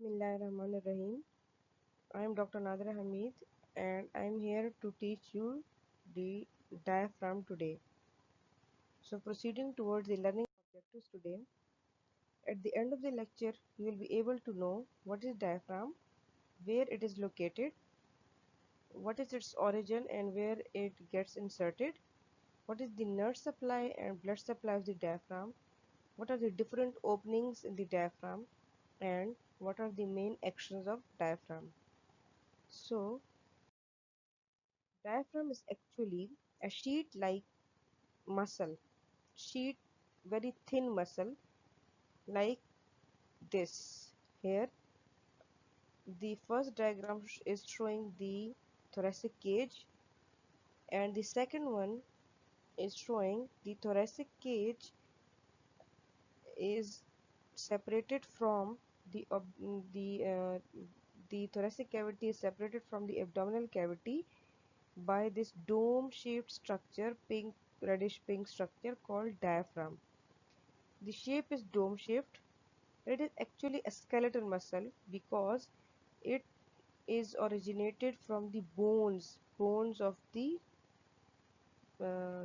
Bismillahirrahmanirrahim. I am Dr. Nadra Hamid and I am here to teach you the diaphragm today. So proceeding towards the learning objectives today, at the end of the lecture you will be able to know what is diaphragm, where it is located, what is its origin and where it gets inserted, what is the nerve supply and blood supply of the diaphragm, what are the different openings in the diaphragm, and what are the main actions of diaphragm. So diaphragm is actually a sheet-like muscle, sheet, very thin muscle like this. Here, the first diagram is showing the thoracic cage, and the second one is showing the thoracic cage is separated from the the thoracic cavity is separated from the abdominal cavity by this dome-shaped structure, pink, reddish pink structure called diaphragm. The shape is dome shaped. It is actually a skeletal muscle because it is originated from the bones of the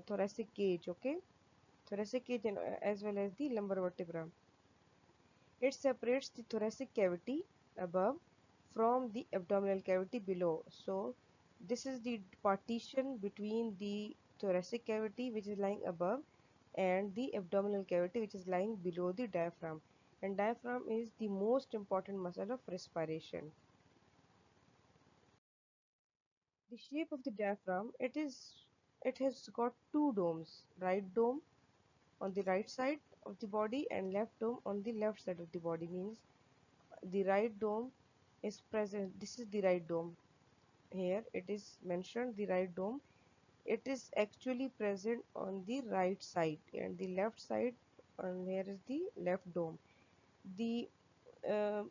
thoracic cage, okay? Thoracic cage and, as well as the lumbar vertebra. It separates the thoracic cavity above from the abdominal cavity below. So this is the partition between the thoracic cavity which is lying above and the abdominal cavity which is lying below the diaphragm, and diaphragm is the most important muscle of respiration. The shape of the diaphragm, it has got two domes, right dome on the right side of the body and left dome on the left side of the body. Means the right dome is present. This is the right dome. Here it is mentioned the right dome. It is actually present on the right side, and the left side, and here is the left dome. The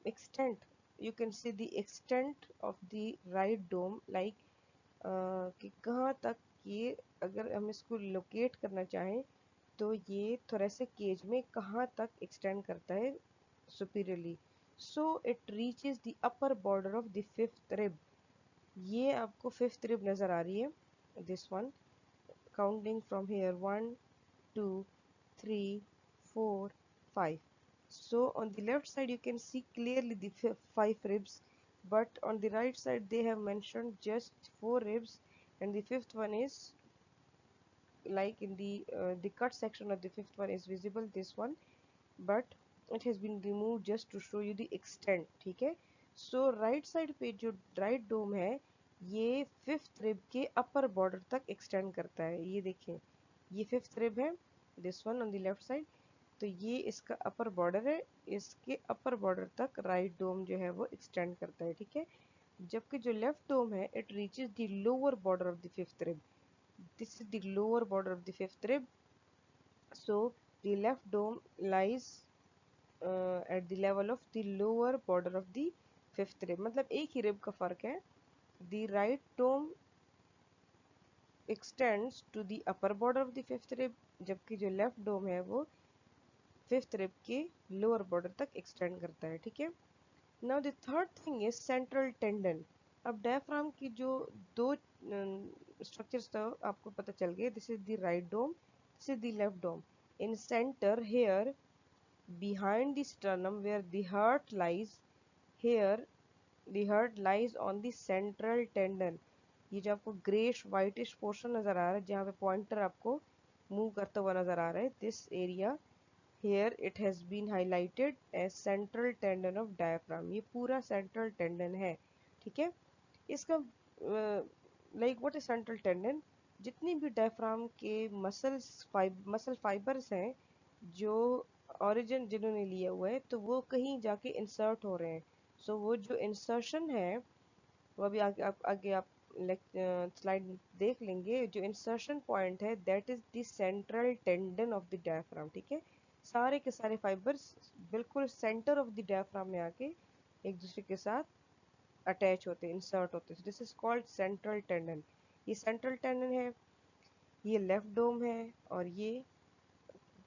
extent, you can see the extent of the right dome, like कि कहाँ तक ये, अगर हम इसको locate करना चाहें तो ये thoracic cage में कहाँ तक extend करता है superiorly. So it reaches the upper border of the fifth rib. ये आपको fifth rib नज़र आ रही है, this one, counting from here 1 2 3 4 5. So on the left side you can see clearly the five ribs, but on the right side they have mentioned just four ribs, and the fifth one is like in the cut section of the fifth one is visible, this one, but it has been removed just to show you the extent. ठीक है, so right side पे जो right dome है ये fifth rib के upper border तक extend करता है. ये देखें, ये fifth rib है, this one on the left side, तो ये इसका अपर बॉर्डर है, इसके अपर बॉर्डर तक राइट डोम जो है वो एक्सटेंड करता है. ठीक है, जबकि जो लेफ्ट डोम है it reaches the lower border of the fifth rib. This is the lower border of the fifth rib. So the left dome lies at the level of the lower border of the fifth rib. मतलब एक ही rib का फर्क है. The right dome extends to the upper border of the fifth rib, जबकि जो left dome है वो फिफ्थ रिब के लोअर बॉर्डर तक एक्सटेंड करता है. ठीक है, now the third thing is central tendon. अब डायफ्राम की जो दो स्ट्रक्चर्स था आपको पता चल गए. This is the right dome, this is the left dome. In centre here behind the sternum where the heart lies, here the heart lies on the central tendon. ये जो आपको ग्रेश वाइटिश पोर्शन नजर आ रहा है जहाँ पे pointer आपको move करता हुआ नजर आ रहा है, this area here it has been highlighted as central tendon of diaphragm. ये पूरा central tendon है. ठीक है, इसका like what is central tendon? जितनी भी diaphragm के muscle fibers हैं जो origin जिन्होंने लिया हुआ है तो वो कहीं जाके insert हो रहे हैं. So वो जो insertion है वो अभी आगे आप स्लाइड देख लेंगे. जो इंसर्शन पॉइंट है that is the central tendon of the diaphragm. ठीक है, सारे के सारे फाइबर्स बिल्कुल सेंटर ऑफ द डायफ्राम में आके एक दूसरे के साथ अटैच होते हैं, इंसर्ट होते हैं. This is called central tendon. ये सेंट्रल टेंडन है, ये लेफ्ट डोम है, और ये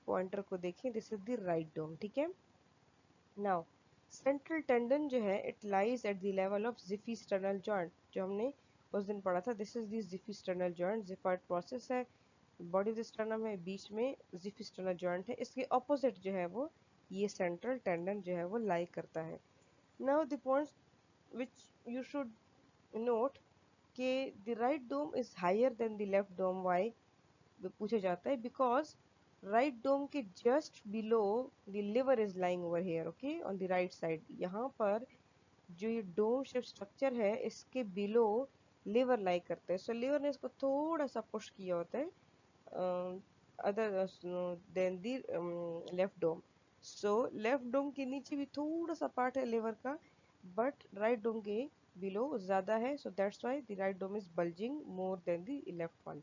पॉइंटर को देखें, this is the right dome. ठीक है, नाउ सेंट्रल टेंडन जो है it lies at the level of xiphisternal joint, जो हमने उस दिन पढ़ा था। This is the xiphisternal joint, xiphoid process है, बॉडी ऑफ द स्टर्नम है, बीच में जिफिस्टर्नल जॉइंट है, इसके ऑपोजिट जो है वो ये सेंट्रल टेंडन जो है वो लाई करता है। Now the points which you should note कि the right dome is higher than the left dome. Why पूछा जाता है? Because right dome के just below the liver is lying over here, okay, on the right side. यहाँ पर जो ये dome shape structure है इसके बिलो लिवर लाई करते हैं, सो लिवर ने इसको थोड़ा सा पुश किया होता है other than the left dome. So left dome के नीचे भी थोड़ा सा पार्ट है लिवर का, बट राइट डोम के बिलो ज़्यादा है, so that's why the right dome is bulging more than the left one.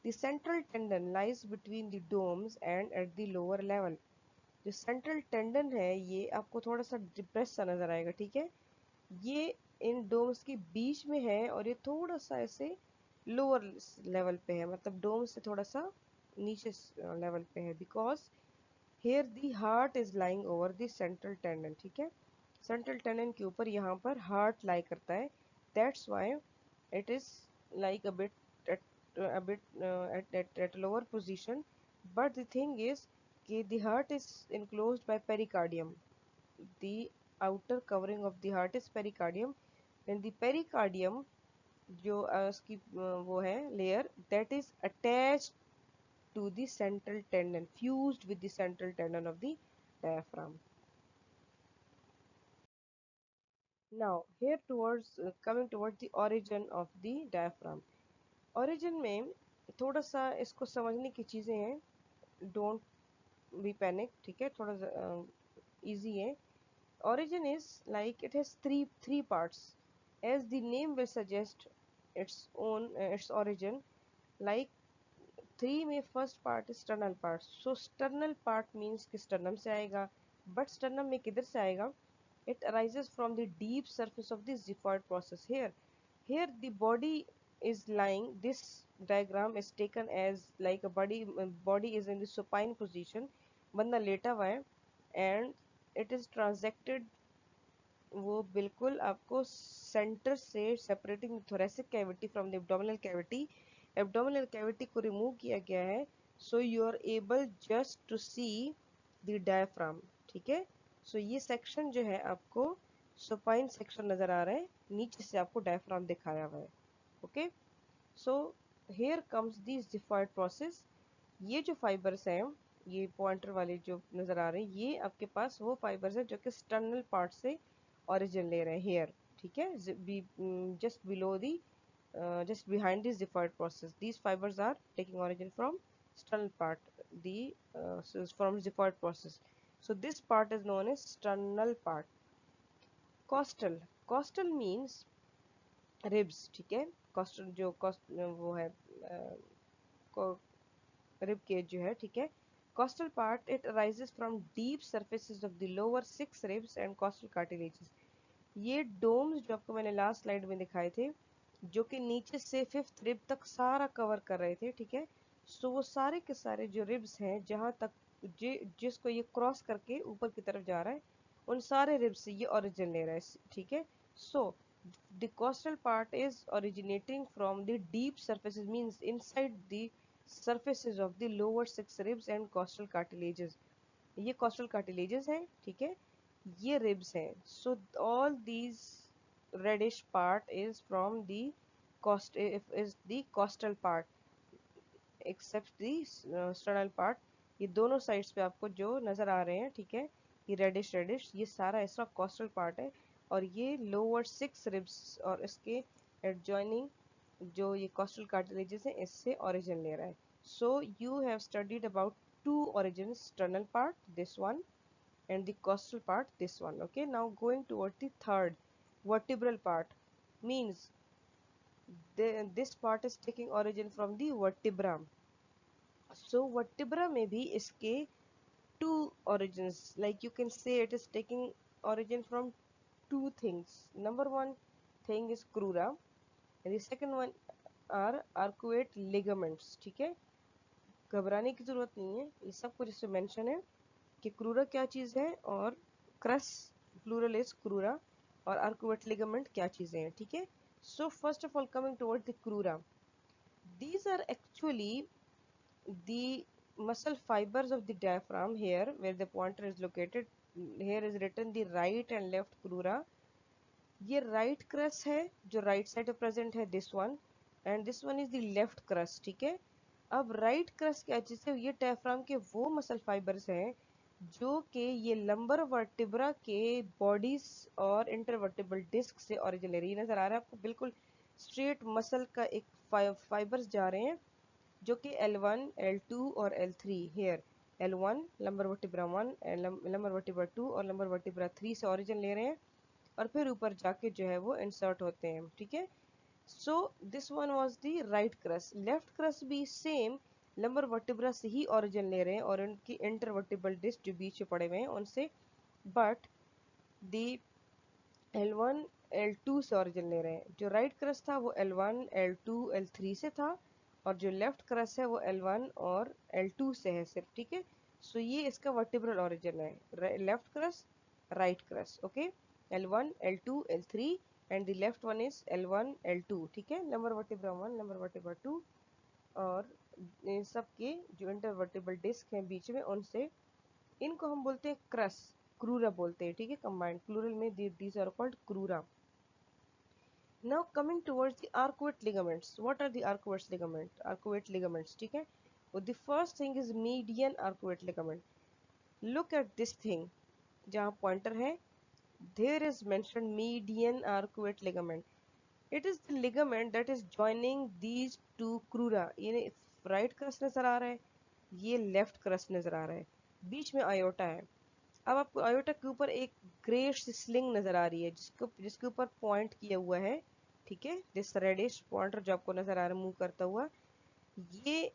The central tendon lies between the domes and at the lower level. जो सेंट्रल टेंडन है ये आपको थोड़ा सा डिप्रेस सा नजर आएगा, ठीक है, ये इन डोम्स के बीच में है और ये थोड़ा सा ऐसे लोअर लेवल पे है, मतलब डोम से थोड़ा सा नीचे लेवल पे है, because here the heart is lying over the central tendon, ठीक है, सेंट्रल टेंडन के ऊपर यहाँ पर हार्ट लाई करता है, that's why it is like at lower position, but the thing is कि the heart is enclosed by pericardium, the outer covering of the heart is pericardium, and the pericardium जो उसकी वो है layer that is attached to the central tendon, fused with the central tendon of the diaphragm. Now here towards coming towards the origin of the diaphragm. origin में थोड़ा सा इसको समझने की चीज़ें हैं, डोंट बी पैनिक, ठीक है, थोड़ा इजी है। origin is like it has three parts, as the name will suggest its origin, like three में फर्स्ट पार्ट स्टर्नल पार्ट, सो स्टर्नल पार्ट मीन्स कि स्टर्नम से आएगा, बट स्टर्नम में किधर से आएगा? It arises from the deep surface of the xiphoid process. Here the body is lying, this diagram is taken as like a body is in the supine position, बंदा लेटा हुआ है, and it is transected, वो बिल्कुल आपको centre से separating thoracic cavity from the abdominal cavity, abdominal cavity को remove किया गया है, so you are able just to see the diaphragm, ठीक है। सो ये सेक्शन जो है आपको सुपाइन सेक्शन नजर आ रहा है, नीचे से आपको डायफ्राम दिखाया हुआ है, okay. So here comes the xiphoid process. ये जो फाइबर्स हैं, ये पॉइंटर वाले जो नजर आ रहे हैं, ये आपके पास वो फाइबर्स हैं जो कि स्टर्नल पार्ट से origin ले रहे हैं हेयर, ठीक है, just below the just behind this xiphoid process, these fibers are taking origin from sternal part, the so from xiphoid process, so this part is known as sternal part. Costal means ribs, ठीक है, costal जो वो है rib cage जो है, ठीक है, costal part it arises from deep surfaces of the lower six ribs and costal cartilages. ये डोम्स जो आपको मैंने लास्ट स्लाइड में दिखाए थे, जो कि नीचे से फिफ्थ रिब तक सारा कवर कर रहे थे, ठीक है, सो वो सारे के सारे जो रिब्स हैं जहाँ तक जिसको ये क्रॉस करके ऊपर की तरफ जा रहा है, उन सारे रिब्स से ये ओरिजिन ले रहा है, ठीक है। So the coastal part is originating from the deep surfaces, means inside the surfaces of the lower six ribs and costal cartilages. ये costal cartilages हैं, ठीक है, ये ribs हैं, so all these reddish part is from the is the costal part except the sternal part। ये दोनों sides पे आपको जो नजर आ रहे हैं, ठीक है, ये रेडिश रेडिश, ये सारा इसका कॉस्टल पार्ट है, और ये लोअर सिक्स रिब्स और इसके एडजॉइनिंग जो ये कॉस्टल कार्टिलेजेस हैं इससे ओरिजिन ले रहा है। So you have studied about two origins, sternal part this one and the costal part this one, okay। Now going toward the third, vertebral part, means this part is taking origin from the vertebra, so vertebra में भी इसके two origins, like you can say it is taking origin from two things. Number one thing is crura and the second one are arcuate ligaments, ठीक है, घबराने की जरूरत नहीं है, ये सब कुछ इसमें मेंशन है कि क्रूरा क्या चीज है और क्रस प्लूरल इज क्रूरा, और आर्कुएट लिगामेंट क्या चीजें हैं, ठीक है। So first of all coming toward the crura, these are actually the muscle fibers of the diaphragm. Here where the pointer is located, here is written the right and left crura. ये right cross है जो right side पे present है, this one, and this one is the left cross, ठीक है। अब right cross क्या चीज है, ये डायफ्राम के वो मसल फाइबर्स हैं जो कि ये लंबर वर्टिब्रा के बॉडीज और इंटरवर्टिबल डिस्क से ओरिजिनरी नजर आ रहा है आपको, बिल्कुल स्ट्रेट मसल का एक फाइबर्स जा रहे हैं जो कि L1, L2 और L3, here L1 lumbar vertebra 1 and lumbar vertebra 2 और लंबर वर्टिब्रा 3 से ओरिजिन ले रहे हैं और फिर ऊपर जाके जो है वो इंसर्ट होते हैं, ठीक है। So this one was the right cross. Left cross भी सेम लंबर वर्टिब्रा से ही ओरिजिन ले रहे हैं और उनकी इंटरवर्टिबल डिस्क जो बीच में पड़े हुए हैं उनसे, बट दी L1 L2 से ओरिजिन ले रहे हैं। जो राइट क्रस था वो L1 L2 L3 से था, और जो लेफ्ट क्रस है वो L1 और L2 से है सिर्फ, ठीक है। सो ये इसका वर्टिब्रल ओरिजिन है, left cross right cross, okay. L1 L2 L3 and the left one is L1 L2, ठीक है। लंबर वर्टिब्रा 1 लंबर वर्टिब्रा 2 और इन सब के जो इंटरवर्टिबल डिस्क हैं बीच में उनसे, इनको हम बोलते हैं क्रस, क्रूरा बोलते हैं, ठीक है। कंबाइंड प्लूरल में these are called crura. Now coming towards the arcuate ligaments. What are the arcuate ligament? Arcuate ligaments, ठीक है। So the first thing is median arcuate ligament. Look at this thing. जहाँ pointer है, there is mentioned median arcuate ligament. It is the ligament that is joining these two crura. ये right crus नजर आ रहा है, ये left crus नजर आ रहा है, बीच में आयोटा है। अब आपको आयोटा के ऊपर एक ग्रेश स्लिंग नजर आ रही है जिसके ऊपर पॉइंट किया हुआ है, ठीक है। दिस रेडिश पॉइंटर जो आपको नजर आ रहा है मूव करता हुआ, ये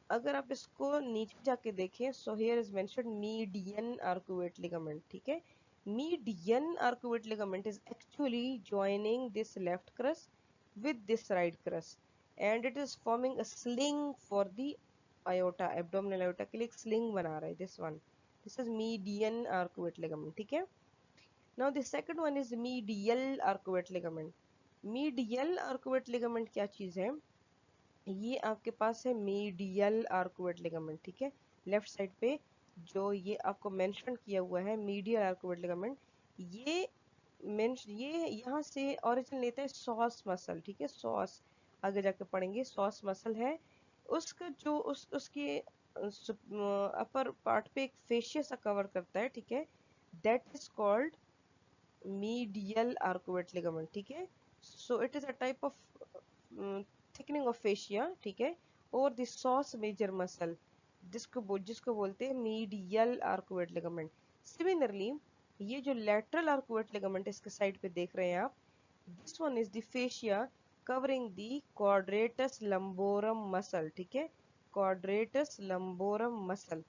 अगर आप इसको नीचे जाके देखें, so here is mentioned median arcuate ligament, ठीक है। Median arcuate ligament is actually joining this left cross with this right crus and it is forming a sling for the aorta, abdominal aorta के लिए एक sling बना रहा है, this one, this is median arcuate ligament, ठीक है। now the second one is medial arcuate ligament. medial arcuate ligament क्या चीज है, ये आपके पास है मीडियल आर्कुएट लिगामेंट, ठीक है। लेफ्ट साइड पे जो ये आपको मेंशन किया हुआ है मीडियल आर्कुएट लिगामेंट, ये यहाँ से ओरिजिन लेता है सॉस मसल, ठीक है। सॉस आगे जाके पढ़ेंगे, सॉस मसल है उसका जो उसके अपर पार्ट पे एक फेशिया सा कवर करता है, ठीक है। That is called medial arcuate ligament, ठीक है। So it is a type of thickening of fascia, ठीक है, और द सॉस मेजर मसल जिसको बोलते हैं मीडियल आर्कुएट लिगामेंट। सिमिलरली ये जो लेटरल आर्कुएट लिगामेंट इसके साइड पे देख रहे हैं आप, this one is the fascia covering the quadratus lumborum muscle, ठीक है। क्वाड्रेटस लंबोरम मसल,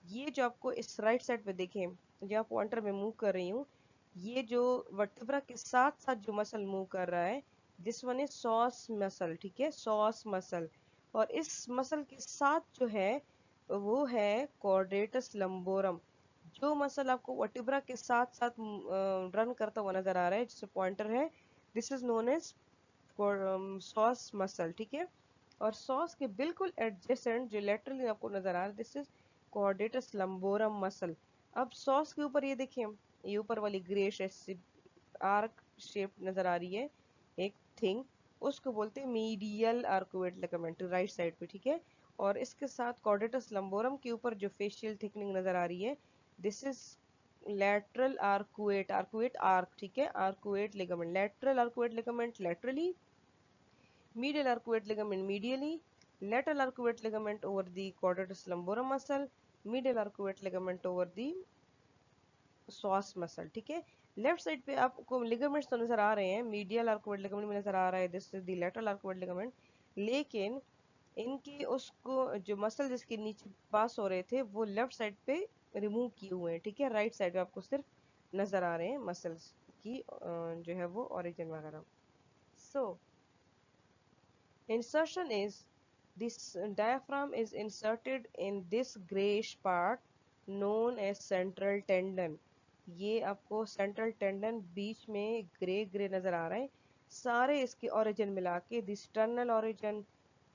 ये जो आपको इस राइट साइड पे देखें, जहाँ पॉइंटर में मूव कर रही हूँ, ये जो वर्टेब्रा के साथ साथ जो मसल मूव कर रहा है, this one is sauce muscle, ठीक है, सॉस मसल। और इस मसल के साथ जो है वो है क्वाड्रेटस लंबोरम, जो मसल आपको वर्टेब्रा के साथ साथ रन करता हुआ नजर आ रहा है जिससे पॉइंटर है, this is known as psoas muscle, ठीक है। और सॉस के बिल्कुल एडजेसेंट जो लेटरली आपको नजर आ रहा है, this is quadratus lumborum muscle. अब सॉस के ऊपर ये देखें, ये ऊपर वाली ग्रेश आर्क शेप नजर आ रही है एक थिंग, उसको बोलते हैं medial arcuate ligament right side पे, ठीक है। और इसके साथ क्वाड्रेटस लंबोरम के ऊपर जो फेशियल थिकनिंग नजर आ रही है, this is lateral arcuate, arcuate arch, ठीक है, arcuate ligament, lateral arcuate ligament laterally, medial arcuate ligament medially, lateral arcuate ligament over the quadratus lumborum muscle, medial arcuate ligament over the psoas muscle, ठीक है। Left side पे आपको ligaments तो नजर आ रहे हैं, मीडियल आर्कुएट लिगामेंट में नजर आ रहा है, this is the lateral arcuate ligament, लेकिन इनकी उसको जो मसल जिसके नीचे पास हो रहे थे वो लेफ्ट साइड पे रिमूव किए हुए हैं, ठीक है। राइट साइड पे आपको सिर्फ नजर आ रहे हैं मसल्स की जो है वो ओरिजिन वगैरह। सो insertion is, this diaphragm is inserted in this grayish part known as central tendon. ये आपको सेंट्रल टेंडन बीच में ग्रे ग्रे नजर आ रहा है। सारे इसके ओरिजिन मिला के, the sternal origin,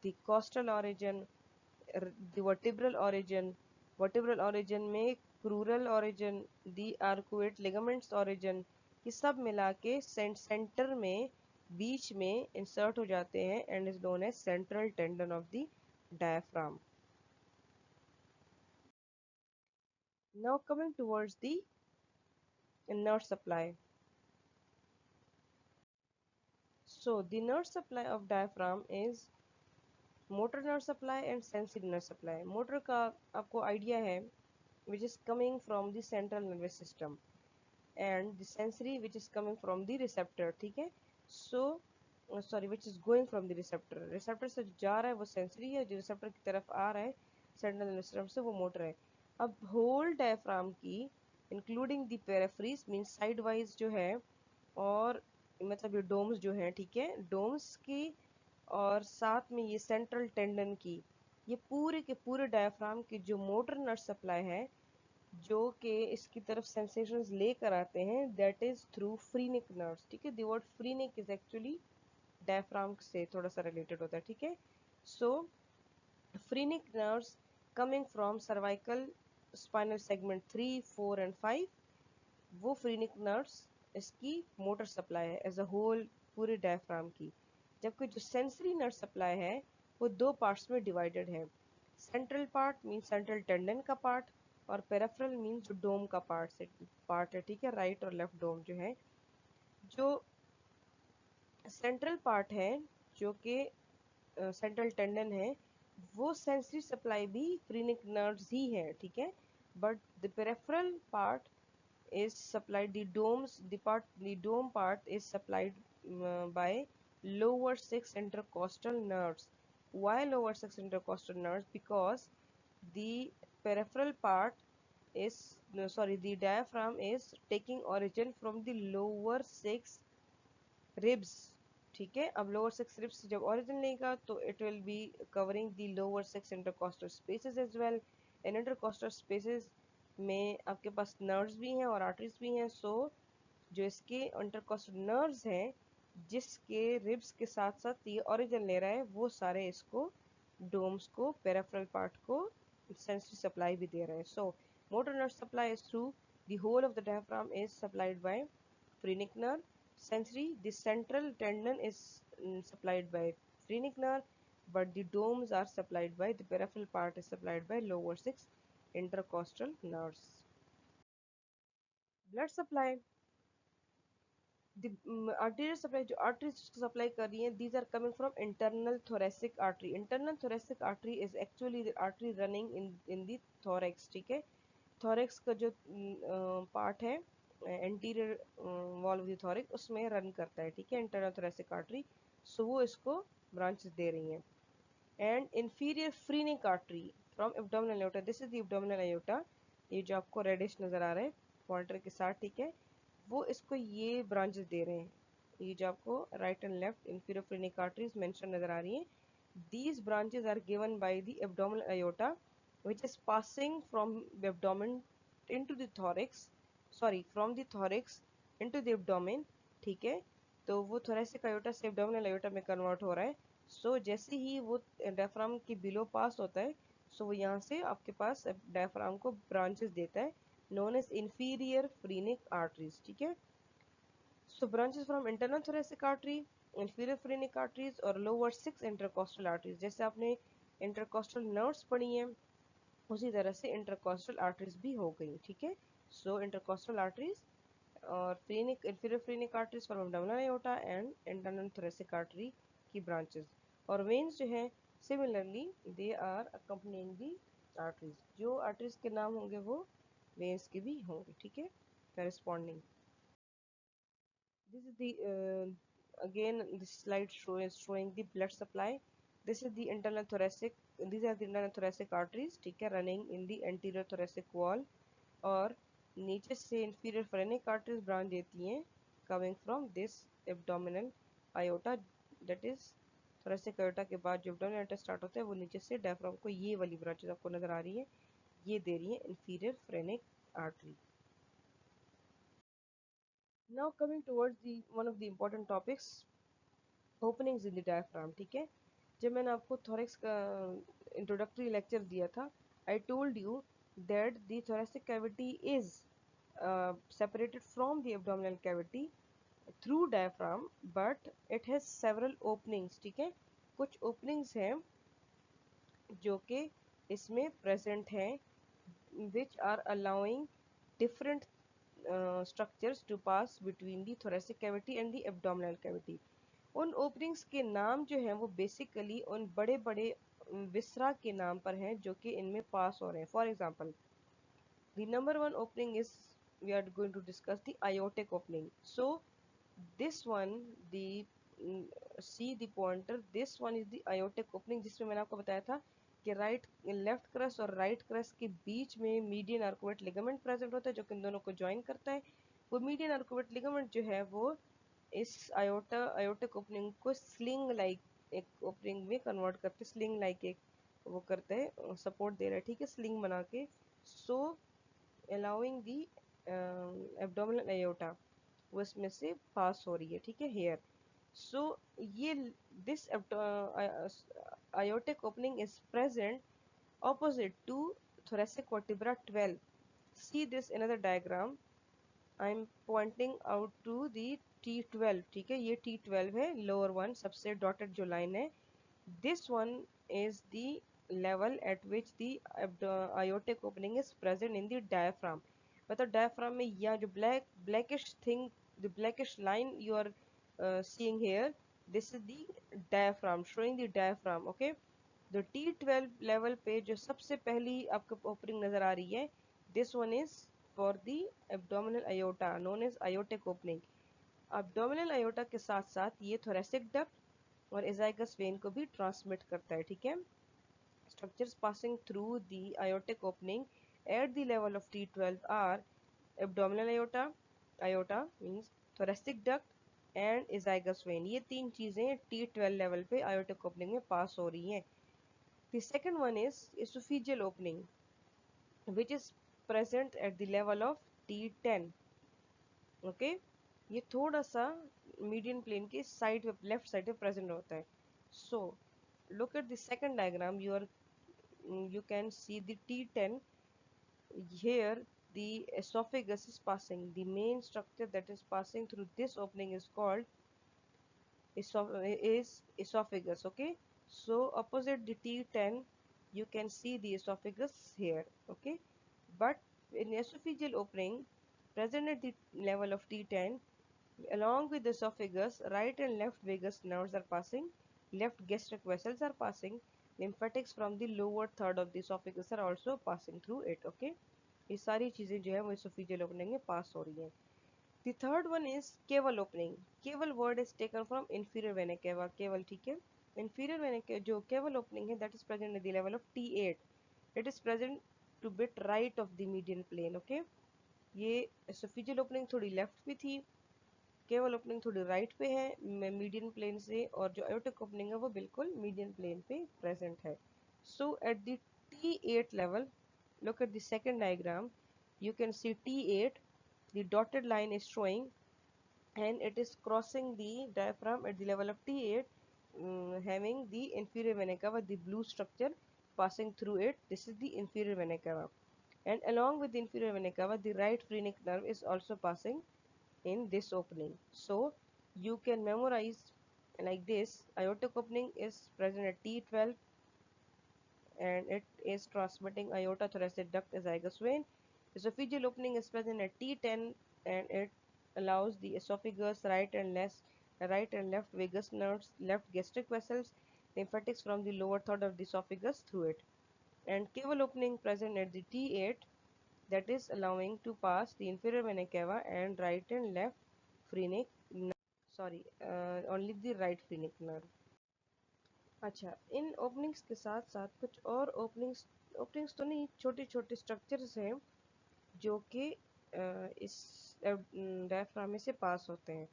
the costal origin, the vertebral origin में crural origin, the arcuate ligaments origin, ये सब मिला के सेंटर में बीच में इंसर्ट हो जाते हैं and is known as central tendon of the diaphragm. Now coming towards the nerve supply. So the nerve supply of diaphragm is motor nerve supply and sensory nerve supply. Motor का आपको idea है, which is coming from the central nervous system, and the sensory which is coming from the receptor. ठीक है. So sorry, which is going from the receptor. Receptor से जो जा रहा है वो sensory है, जो receptor की तरफ आ रहा है central nervous system से वो motor है. अब whole diaphragm की including the peripheries means sidewise जो है, और मतलब ये डोम्स जो है, ठीक है, डोम्स की और साथ में ये सेंट्रल टेंडन की, ये पूरे के पूरे डायफ्राम की जो मोटर नर्व सप्लाई है, जो कि इसकी तरफ सेंसेशंस लेकर आते हैं, that is through phrenic nerves. ठीक है, the word phrenic is actually diaphragm से थोड़ा सा रिलेटेड होता है. ठीक है, so phrenic nerves coming from cervical spinal segment 3, 4 and 5, वो फ्रीनिक नर्व्स इसकी मोटर सप्लाई है एज अ होल पूरे डायफ्राम की. जबकि जो सेंसरी नर्व सप्लाई है वो दो पार्ट्स में डिवाइडेड है. Central part mean central tendon का पार्ट, और पेरिफेरल मीन जो डोम का पार्ट है. ठीक है, राइट और लेफ्ट डोम जो है. जो सेंट्रल पार्ट है, जो कि सेंट्रल टेंडन है, वो सेंसरी सप्लाई भी फ्रीनिक नर्व्स ही है. ठीक है, but the peripheral part is supplied, the dome part is supplied by lower six intercostal nerves. Why lower six intercostal nerves? Because the peripheral part is, no, sorry, the diaphragm is taking origin from the lower six ribs. ठीक है, अब lower six ribs जब origin लेगा तो it will be covering the lower six intercostal spaces as well. In intercostal spaces में आपके पास nerves भी हैं और आर्टरीज भी हैं. सो जो इसके इंटरकॉस्टल नर्व्स हैं, जिसके रिब्स के साथ साथ ये ओरिजिन ले रहा है, वो सारे इसको डोम्स को, पेरिफेरल पार्ट को सेंसरी सप्लाई भी दे रहे हैं. So motor nerve supply is through the whole of the diaphragm is supplied by phrenic nerve. Sensory, the central tendon is supplied by phrenic nerve, but the domes are supplied by, the peripheral part is supplied by lower six intercostal nerves. Blood supply, the arterial supply, जो arteries supply कर रही हैं, these are coming from internal thoracic artery. Internal thoracic artery is actually the artery running in the thorax. ठीक है, thorax का जो part है, anterior wall of the thorax, उसमें रन करता है. ठीक है, इंटरनल thoracic artery. सो वो इसको ब्रांचेस दे रही हैं. And inferior phrenic artery from abdominal aorta, this is the abdominal aorta, ये जो आपको रेडिश नजर आ रहा है पॉइंटर के साथ. ठीक है, वो इसको ये ब्रांचेस दे रहे हैं. ये जो आपको right and left inferior phrenic arteries mention नजर आ रही हैं, these branches are given by the abdominal aorta, which is passing from the abdomen into the thorax, sorry, from the thorax into the abdomen. ठीक है, तो वो thoracic aorta से abdominal aorta में कन्वर्ट हो रहा है. सो जैसे ही वो डायफ्राम के बिलो पास होता है, सो वो यहाँ से आपके पास डायफ्राम को ब्रांचेस देता है, known as inferior phrenic arteries. ठीक है, so branches from internal thoracic artery, inferior phrenic arteries और lower six intercostal arteries. जैसे आपने intercostal nerves पढ़ी हैं, उसी तरह से intercostal arteries भी हो गई. ठीक है, so intercostal arteries और inferior phrenic arteries from abdominal aorta and internal thoracic artery की branches. और veins जो है, similarly they are accompanying the arteries. जो arteries के नाम होंगे वो veins के भी होंगे. ठीक है, corresponding. This is the again this slide is showing the blood supply. This is the internal thoracic. These are the internal thoracic arteries. ठीक है, running in the anterior thoracic wall. और नीचे से inferior phrenic arteries branch देती हैं coming from this abdominal aorta, that is thoracic aorta के बाद जो abdominal aorta start होता है, वो नीचे से diaphragm को ये वाली branches आपको नजर आ रही है, ये दे रही है inferior phrenic artery. Now coming towards the one of the important topics, openings in the diaphragm. ठीक है, जब मैंने आपको थोरेक्स का इंट्रोडक्टरी लेक्चर दिया था, I told you that the thoracic cavity is separated from the abdominal cavity through diaphragm, but it has several openings। ठीक है, कुछ openings हैं जो कि इसमें present हैं, which are allowing different structures to pass between the thoracic cavity and the abdominal cavity। उन openings के नाम जो हैं वो बेसिकली उन बड़े बड़े विसरा के नाम पर हैं जो कि इनमें पास हो रहे हैं। For example, the number one opening is, we are going to discuss the aortic opening। So this one, the see the pointer, this one is the aortic opening, जिसमें मैंने आपको बताया था कि राइट लेफ्ट क्रस और right cross K बीच में median arcuate ligament present होता है जो कि इन दोनों को ज्वाइन करता है। वो मीडियन आर्कुएट लिगामेंट जो है वो इस आयोटिक ओपनिंग को स्लिंग लाइक एक ओपनिंग में कन्वर्ट करते, स्लिंग लाइक एक वो करते हैं, सपोर्ट दे रहा है। ठीक है, स्लिंग बना के, सो अलाउइंग दी एब्डोमिनल आयोटा वो इसमें से पास हो रही है। ठीक है, हेयर, सो ये this aortic opening is present opposite to thoracic vertebra 12। See this another diagram, I am pointing out to the T12। ठीक है, ये T12 है, लोअर वन सबसे डॉटेड जो लाइन है। This one is the level at which the aortic opening is present in the diaphragm। मतलब diaphragm में या जो blackish thing, the blackish line you are seeing here, this is the diaphragm, showing the diaphragm। okay, the T12 level पे जो सबसे पहली आपको opening नजर आ रही है, this one is for the abdominal aorta known as aortic opening। abdominal aorta के साथ साथ ये thoracic duct और एजाइगस वेन को भी ट्रांसमिट करता है। ठीक है, structures passing through the aortic opening at the level of T12 are abdominal aorta means thoracic duct and azygos when. ये तीन चीजें T12 लेवल पे aortic opening में पास हो रही हैं। The second one is esophageal opening, which is present at the level of T10। Okay, ये थोड़ा सा मीडियन प्लेन के साइड पे, लेफ्ट साइड पे प्रेजेंट होता है। So look at the second diagram, you can see the T10 here। The esophagus is passing, the main structure that is passing through this opening is called esophagus। okay, so opposite the T10 you can see the esophagus here। okay, but in esophageal opening present at the level of T10, along with the esophagus, right and left vagus nerves are passing, left gastric vessels are passing, lymphatics from the lower third of the esophagus are also passing through it। okay, ये सारी चीजें जो है वो esophageal opening में पास हो रही हैं। The third one is caval opening। caval word is taken from inferior vena cava, caval। ठीक है, inferior vena cava जो caval opening है, that is present at the level of T8। it is present to bit right of the median plane। okay, ये esophageal opening थोड़ी left पे थी, केवल opening थोड़ी राइट पे है मीडियन प्लेन से, और जो aortic ओपनिंग है वो बिल्कुल मीडियन प्लेन पे प्रेजेंट है। So at the T8 level, look at the second diagram, you can see T8, the dotted line is showing and it is crossing the diaphragm at the level of T8, having the inferior vena cava, the blue structure passing through it. This is the inferior vena cava, and along with the inferior vena cava, the right phrenic nerve is also passing in this opening. So you can memorize like this: aortic opening is present at T12 and it is transmitting aorta thoracic duct azygous vein. Esophageal opening is present at T10 and it allows the esophagus, right and left vagus nerves, left gastric vessels, lymphatics from the lower third of the esophagus through it. And caval opening present at the T8, that is allowing to pass the inferior vena cava and right and left phrenic nerve, sorry, only the right phrenic nerve। अच्छा, इन openings के साथ साथ कुछ और openings तो नहीं, छोटे छोटे स्ट्रक्चर्स हैं जो कि इस डायफ्राम में से पास होते हैं।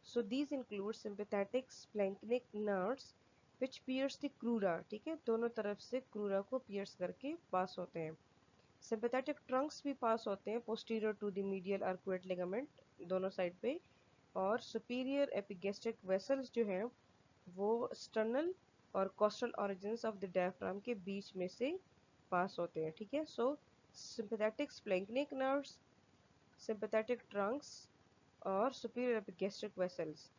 So these include sympathetic splanchnic nerves which pierce the crura. ठीक है, दोनों तरफ से क्रूरा को पियर्स करके पास होते हैं। सिंपैथेटिक ट्रंक्स भी पास होते हैं posterior to the medial arcuate ligament, दोनों साइड पे। और सुपीरियर एपिगेस्ट्रिक वेसल्स जो हैं वो स्टर्नल और coastal origins of the diaphragm के बीच में से पास होते हैं, ठीक है। सो sympathetic splanchnic nerves, sympathetic Trunks और सुपीरियर एपिगेस्ट्रिक वेसल्स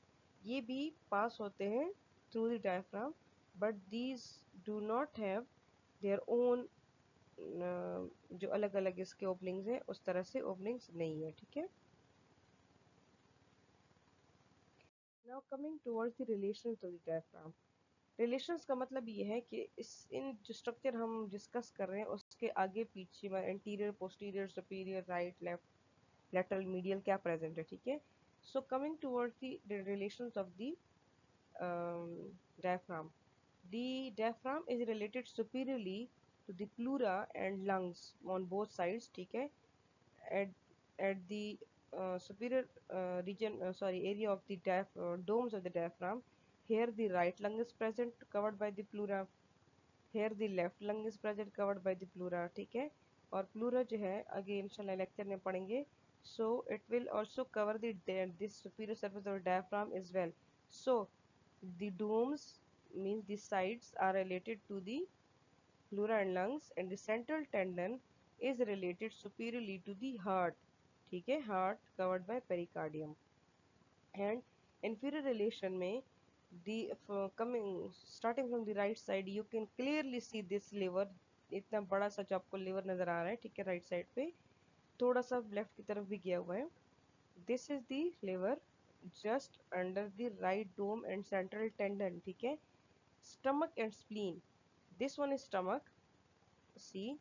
ये भी पास होते हैं through the diaphragm, but these do not have their own, जो अलग अलग इसके ओपनिंग्स हैं उस तरह से ओपनिंग्स नहीं है, ठीक है। Now coming towards the relations of the diaphragm. Relations का मतलब ये है कि इस इन जो स्ट्रक्चर हम डिस्कस कर रहे हैं उसके आगे पीछे में anterior, posterior, superior, right, left, lateral, medial क्या प्रेजेंट है, ठीक है। So coming towards the relations of the diaphragm. The diaphragm is related superiorly to the pleura and lungs on both sides, ठीक है। At the superior region, sorry, area of the domes of the diaphragm, here the right lung is present covered by the pleura, here the left lung is present covered by the pleura, ठीक है। और pleura जो है आगे इंशाल्लाह lecture में पढ़ेंगे। So it will also cover the this superior surface of the diaphragm as well. So the domes means the sides are related to the pleura and lungs, and the central tendon is related superiorly to the heart, ठीक है, heart covered by pericardium। and inferior relation में the coming starting from the right side you can clearly see this liver, इतना बड़ा सा जो आपको liver नजर आ रहा है, ठीक है, राइट साइड पे थोड़ा सा लेफ्ट की तरफ भी गया हुआ है। This is the liver just under the right dome and central tendon, ठीक है। stomach and spleen, this one is stomach, see,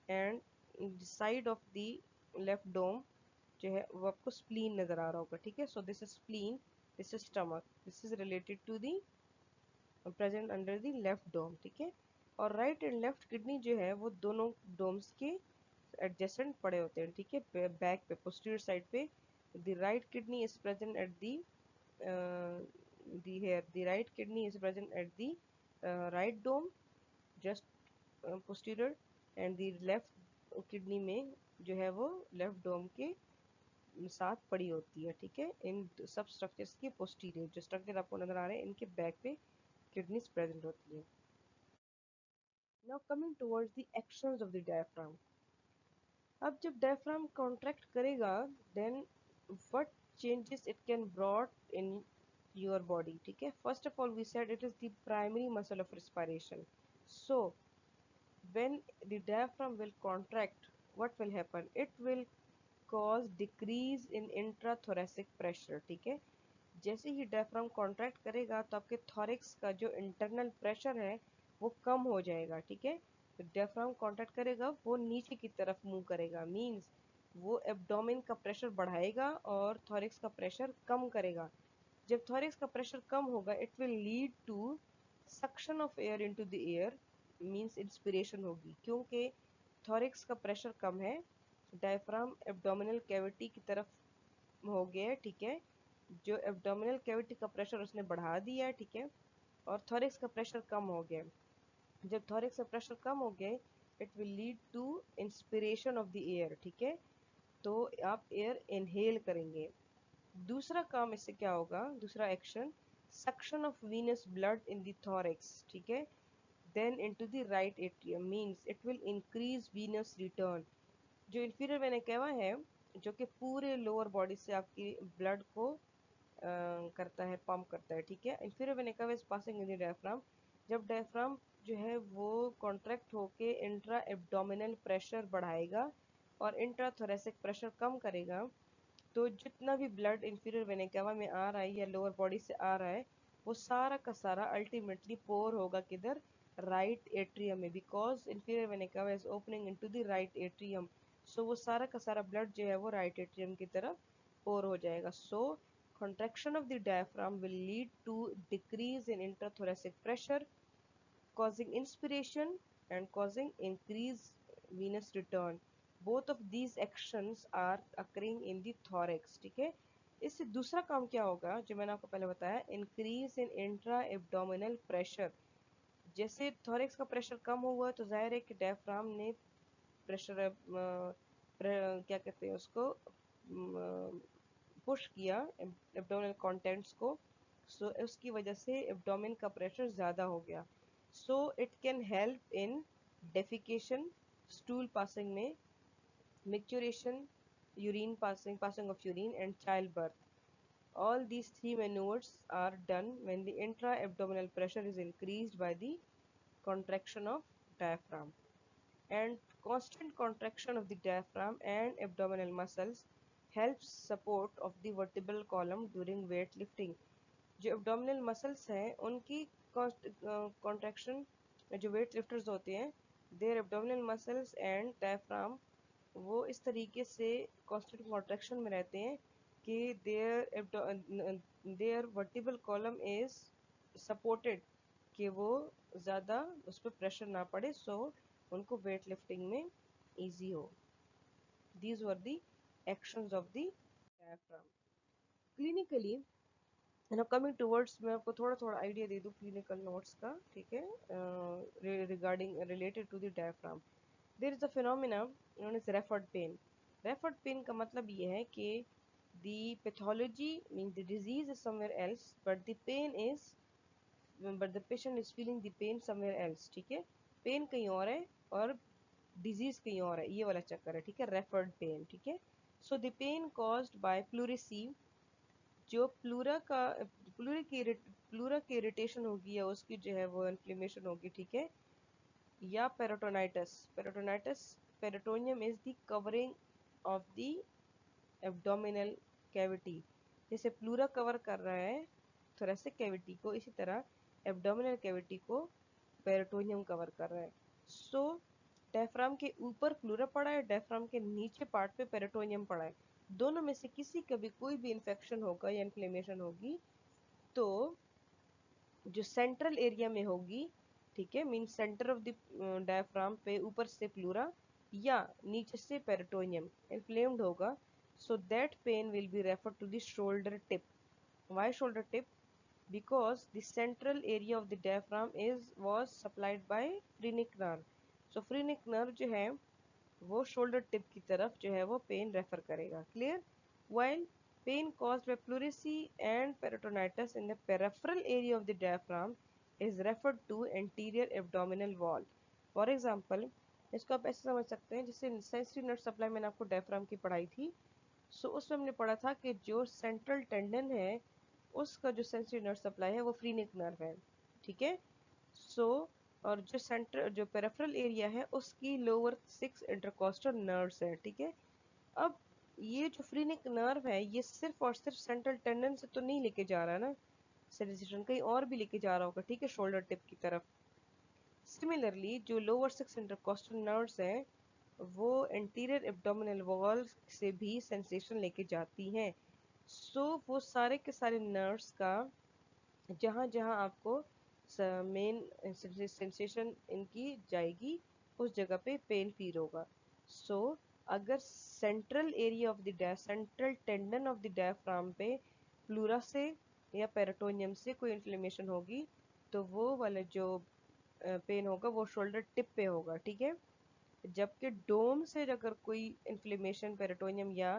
and the side of the left dome जो है वो आपको spleen नजर आ रहा होगा, ठीक है। so this is spleen, this is stomach, this is related to the present under the left dome, ठीक है। और right and left kidney जो है वो दोनों domes के adjacent पड़े होते हैं, ठीक है, बैक पे posterior side पे। the right kidney is present at the here the right kidney is present at the right dome just posterior, and the left kidney में जो है वो लेफ्ट डोम के साथ पड़ी होती है, ठीक है। इन सब स्ट्रक्चर्स के पोस्टीरियर जो स्ट्रक्चर आपको नजर आ रहे हैं इनके बैक पे किडनीज प्रेजेंट होती है। Now coming towards the actions of the diaphragm. अब जब डायफ्राम कॉन्ट्रैक्ट करेगा then what changes it can brought in your body, ठीक है। First of all we said it is the primary muscle of respiration. So when the diaphragm will contract, what will happen, it will cause decrease in intrathoracic pressure, ठीक है। जैसे ही diaphragm contract करेगा तो आपके thorax का जो internal pressure है वो कम हो जाएगा, ठीक है। तो डायफ्राम कॉन्ट्रैक्ट करेगा वो नीचे की तरफ मूव करेगा, मींस वो एब्डोमेन का प्रेशर बढ़ाएगा और थॉरिक्स का प्रेशर कम करेगा। जब थॉरिक्स का प्रेशर कम होगा it will lead to suction of air into the air, means inspiration होगी, क्योंकि थॉरिक्स का प्रेशर कम है, डायफ्राम एब्डोमिनल कैविटी की तरफ हो गया है, ठीक है। जो एब्डोमिनल कैविटी का प्रेशर उसने बढ़ा दिया है, ठीक है, और थॉरिक्स का प्रेशर कम हो गया। जब थॉरिक्स का प्रेशर कम हो गया it will lead to inspiration of the air, ठीक है। तो आप एयर इनहेल करेंगे। दूसरा काम इससे क्या होगा, दूसरा action, suction of venous blood in the thorax, ठीक है, then into the right atrium, means it will increase venous return. जो इंफीरियर वेना केवा है जो कि पूरे लोअर बॉडी से आपकी ब्लड को करता है, पंप करता है, ठीक है। Inferior vena cava is passing in the diaphragm. जब डायफ्राम जो है वो कॉन्ट्रैक्ट होके इंट्रा एब्डोमिनल प्रेशर बढ़ाएगा और इंट्रा थोरेसिक प्रेशर कम करेगा, तो जितना भी ब्लड इंफीरियर वेना केवा में आ रहा है या लोअर बॉडी से आ रहा है वो सारा का सारा अल्टीमेटली पोर होगा किधर, राइट एट्रियम में, because inferior vena cava is opening into the right atrium. So वो सारा का सारा ब्लड जो है वो राइट एट्रियम की तरफ पोर हो जाएगा। सो contraction of the diaphragm will lead to decrease in intrathoracic pressure, causing inspiration and causing increased venous return. Both of these actions are occurring in the thorax, ठीक है। इससे दूसरा काम क्या होगा जो मैंने आपको पहले बताया, increase in intra abdominal pressure. जैसे थॉरेक्स का प्रेशर कम हुआ तो जाहिर है कि डायफ्राम ने प्रेशर क्या कहते हैं उसको, पुश किया एब्डोमिनल कंटेंट्स को, सो उसकी वजह से एब्डोमेन का प्रेशर ज़्यादा हो गया. So it can help in defecation, stool passing में, micturition, urine passing of urine, and childbirth. All these three maneuvers are done when the intra-abdominal pressure is increased by the contraction of diaphragm. And constant contraction of the diaphragm and abdominal muscles helps support of the vertebral column during weightlifting. जो abdominal muscles हैं उनकी contraction, जो weight lifters होते हैं, their abdominal muscles and diaphragm वो इस तरीके से constant contraction में रहते हैं कि their vertebral column is supported, कि वो ज़्यादा उस पर प्रेशर ना पड़े, सो उनको वेट लिफ्टिंग में इजी हो. These were the actions of the diaphragm. Clinically now coming towards, मैं आपको थोड़ा थोड़ा आइडिया दे दूँ क्लिनिकल नोट्स का, ठीक है, regarding related to the diaphragm. There is a phenomena known as referred pain. Referred pain का मतलब ये है कि the pathology means the disease is somewhere else but the pain is but the patient is feeling the pain somewhere else. ठीक है, pen कहीं और है और डिजीज कहीं और है, ये वाला चक्कर है. ठीक है, रेफर्ड पेन. ठीक है, so the pain caused by pleurisy, जो प्लूरा की इरिटेशन होगी या उसकी जो है वो इन्फ्लेमेशन होगी. ठीक है, या peritonitis. Peritoneum is the covering of the abdominal cavity. जैसे प्लूरा कवर कर रहा है थोरेसिक कैविटी को, इसी तरह एब्डोमिनल कैविटी को पेरिटोनियम कवर कर रहा है. सो डायफ्राम के ऊपर प्लूरा पड़ा है, डायफ्राम के नीचे पार्ट पे पेरिटोनियम पड़ा है. दोनों में से किसी का भी कोई भी इन्फेक्शन होगा या इन्फ्लेमेशन होगी तो जो सेंट्रल एरिया में होगी, ठीक है, mean centre of the diaphragm पे ऊपर से प्लूरा या नीचे से पेरिटोनियम इन्फ्लेम्ड होगा, so that pain will be referred to the shoulder tip. Why shoulder tip? Because the central area of the diaphragm was supplied by phrenic nerve. So phrenic nerve जो है वो shoulder tip की तरफ जो है वो pain refer करेगा. Clear? While pain caused by pleurisy and peritonitis in the peripheral area of the diaphragm is referred to anterior abdominal wall. For example, इसको आप ऐसे समझ सकते हैं जैसे sensory nerve supply मैंने आपको diaphragm की पढ़ाई थी, सो उसमें हमने पढ़ा था कि जो सेंट्रल टेंडन है उसका जो सेंसरी नर्व सप्लाई है वो फ्रीनिक नर्व है. ठीक है, सो और जो सेंटर जो पेरिफेरल एरिया है उसकी लोअर 6 इंटरकोस्टल नर्व्स है. ठीक है, अब ये जो फ्रीनिक नर्व है ये सिर्फ और सिर्फ सेंट्रल टेंडन से तो नहीं लेके जा रहा ना, सेंसेशन कहीं और भी लेके जा रहा होगा. ठीक है, शोल्डर टिप की तरफ. सिमिलरली जो लोअर 6 इंटरकोस्टल नर्व्स हैं वो एंटीरियर एब्डोमिनल वॉल से भी सेंसेशन लेके जाती हैं. सो वो सारे के सारे नर्व्स का जहाँ जहाँ आपको मेन सेंसेशन इनकी जाएगी उस जगह पे पेन फील होगा. सो अगर central area of the central tendon of the diaphragm पे प्लूरा से या पेरिटोनियम से कोई इन्फ्लेमेशन होगी तो वो वाला जो पेन होगा वो शोल्डर टिप पे होगा. ठीक है, जबकि डोम से अगर कोई इन्फ्लेमेशन पेरिटोनियम या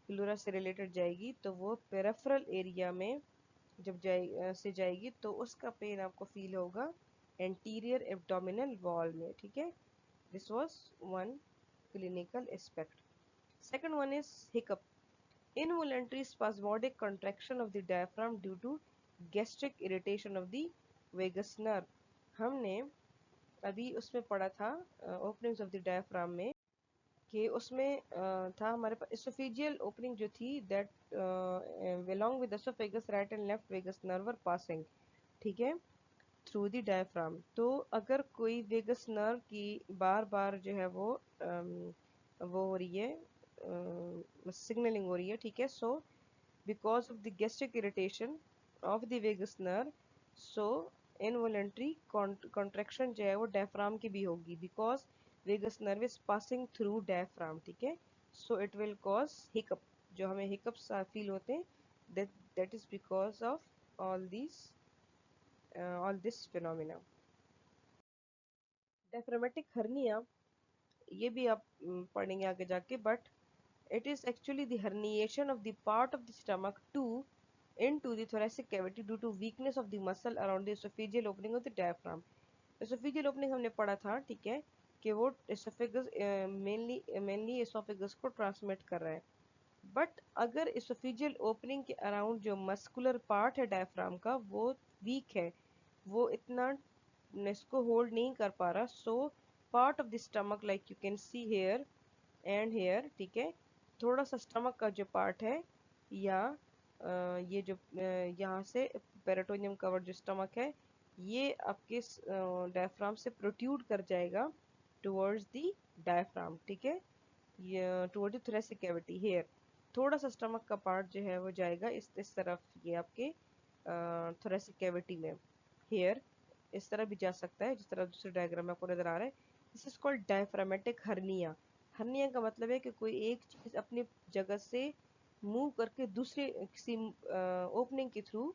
प्लूरा से रिलेटेड जाएगी तो वो पेरिफेरल एरिया में जब से जाएगी तो उसका पेन आपको फील होगा एंटीरियर एब्डोमिनल वॉल में. ठीक है, this was one clinical aspect. Second one is hiccup. Involuntary spasmodic contraction of the diaphragm due to gastric irritation of the vagus nerve. हमने अभी उसमें पढ़ा था ओपनिंग्स ऑफ द डायफ्राम में कि उसमें था हमारे पास एसोफेजियल ओपनिंग जो थी that along with esophagus right and left vagus nerve were passing. ठीक है, थ्रू द डायफ्राम. तो अगर कोई वेगस नर्व की बार बार जो है वो हो रही है, सिग्नलिंग हो रही है. ठीक है, so because of the gastric irritation of the vagus nerve, so involuntary contraction जो है वो डायफ्राम की भी होगी because vagus nerve is passing through diaphragm. ठीक है, so it will cause hiccup. जो हमें हिकअप्स फील होते हैं that is because of all this phenomena. Diaphragmatic hernia, ये भी आप पढ़ेंगे आगे जाके, but It is actually the herniation of the part of the stomach to into the thoracic cavity due to weakness of the muscle around the esophageal opening of the diaphragm. esophageal opening हमने पढ़ा था, ठीक है, कि वो esophagus mainly esophagus को transmit कर रहा है. बट अगर esophageal ओपनिंग के अराउंड जो मस्कुलर पार्ट है डायफ्राम का वो वीक है, वो इतना इसको होल्ड नहीं कर पा रहा, so part of the stomach like you can see here and here, ठीक है, थोड़ा सा स्टमक का जो पार्ट है या ये जो यहाँ से पेरिटोनियम कवर जो स्टमक है, ये आपके डायफ्राम से प्रोट्यूड कर जाएगा टुवर्ड्स द डायफ्राम, ठीक है, toward the thoracic cavity here. थोड़ा सा स्टमक का पार्ट जो है वो जाएगा इस तरफ, ये आपके thoracic कैविटी में. हेयर इस तरह भी जा सकता है जिस तरह दूसरे डायग्राम में आपको नजर आ रहा है. This is called diaphragmatic hernia. Hernia का मतलब है कि कोई एक चीज अपनी जगह से मूव करके दूसरे किसी ओपनिंग के थ्रू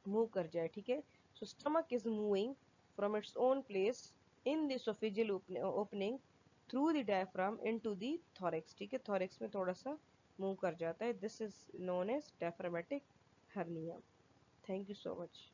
मूव कर जाए, ठीक है. So stomach is moving from its own place in the esophageal opening through the diaphragm into the thorax, ठीक है, थॉरेक्स में थोड़ा सा मूव कर जाता है. This is known as diaphragmatic hernia. Thank you so much.